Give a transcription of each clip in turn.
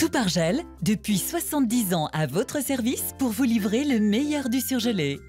Coupe-Argel, depuis 70 ans à votre service pour vous livrer le meilleur du surgelé.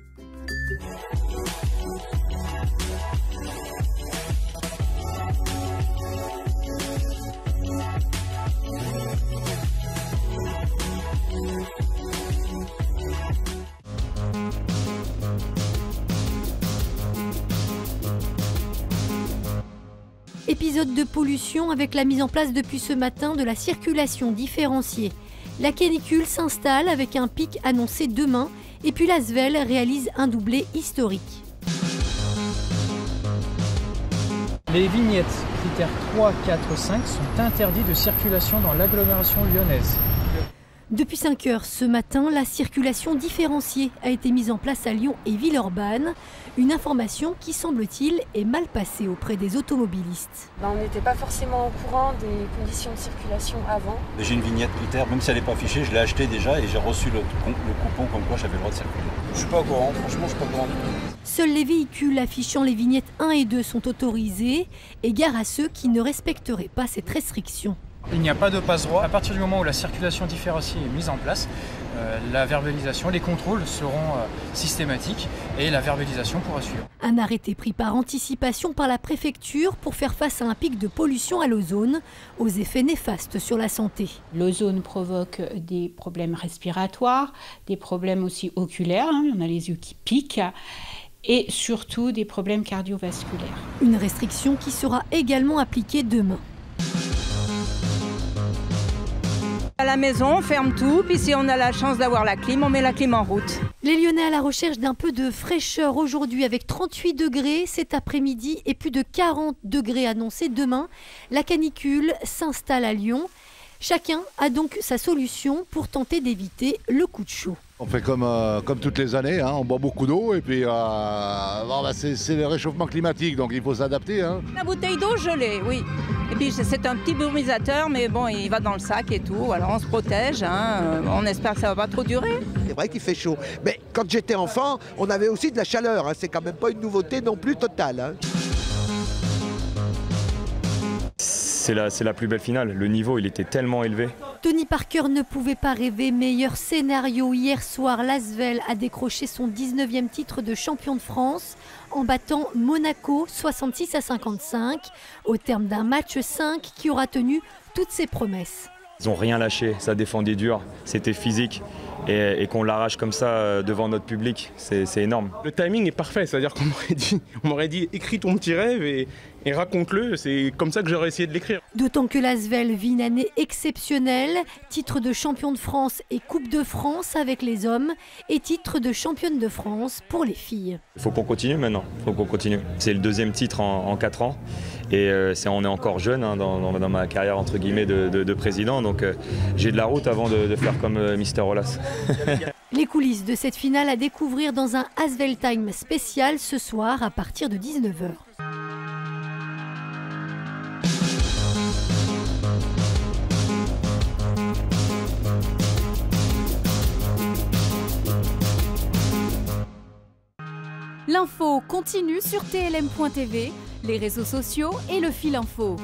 Épisode de pollution avec la mise en place depuis ce matin de la circulation différenciée. La canicule s'installe avec un pic annoncé demain et puis l'Asvel réalise un doublé historique. Les vignettes critères 3, 4, 5 sont interdits de circulation dans l'agglomération lyonnaise. Depuis 5 heures ce matin, la circulation différenciée a été mise en place à Lyon et Villeurbanne. Une information qui, semble-t-il, est mal passée auprès des automobilistes. On n'était pas forcément au courant des conditions de circulation avant. J'ai une vignette critère, même si elle n'est pas affichée, je l'ai achetée déjà et j'ai reçu le coupon comme quoi j'avais le droit de circuler. Je suis pas au courant, franchement je suis pas au courant du tout. Seuls les véhicules affichant les vignettes 1 et 2 sont autorisés, égard à ceux qui ne respecteraient pas cette restriction. Il n'y a pas de passe-droit. À partir du moment où la circulation différenciée est mise en place, la verbalisation, les contrôles seront systématiques et la verbalisation pourra suivre. Un arrêté pris par anticipation par la préfecture pour faire face à un pic de pollution à l'ozone, aux effets néfastes sur la santé. L'ozone provoque des problèmes respiratoires, des problèmes aussi oculaires, on a les yeux qui piquent, et surtout des problèmes cardiovasculaires. Une restriction qui sera également appliquée demain. À la maison, on ferme tout, puis si on a la chance d'avoir la clim, on met la clim en route. Les Lyonnais à la recherche d'un peu de fraîcheur aujourd'hui avec 38 degrés cet après-midi et plus de 40 degrés annoncés demain. La canicule s'installe à Lyon. Chacun a donc sa solution pour tenter d'éviter le coup de chaud. On fait comme toutes les années, on boit beaucoup d'eau et puis c'est le réchauffement climatique, donc il faut s'adapter. La bouteille d'eau gelée, oui. Et puis c'est un petit brumisateur, mais bon, il va dans le sac et tout, alors on se protège, on espère que ça va pas trop durer. C'est vrai qu'il fait chaud, mais quand j'étais enfant, on avait aussi de la chaleur, c'est quand même pas une nouveauté non plus totale. C'est la plus belle finale, le niveau il était tellement élevé. Tony Parker ne pouvait pas rêver meilleur scénario. Hier soir, l'Asvel a décroché son 19e titre de champion de France en battant Monaco 66-55 au terme d'un match 5 qui aura tenu toutes ses promesses. Ils n'ont rien lâché, ça défendait dur, c'était physique et qu'on l'arrache comme ça devant notre public, c'est énorme. Le timing est parfait, c'est-à-dire qu'on m'aurait dit écris ton petit rêve et raconte-le, c'est comme ça que j'aurais essayé de l'écrire. D'autant que l'Asvel vit une année exceptionnelle, titre de champion de France et Coupe de France avec les hommes et titre de championne de France pour les filles. Il faut qu'on continue maintenant, C'est le 2e titre en 4 ans et on est encore jeune dans ma carrière entre guillemets de président, donc j'ai de la route avant de faire comme Mister Olas. Les coulisses de cette finale à découvrir dans un Asvel Time spécial ce soir à partir de 19h. L'info continue sur tlm.tv, les réseaux sociaux et le fil info.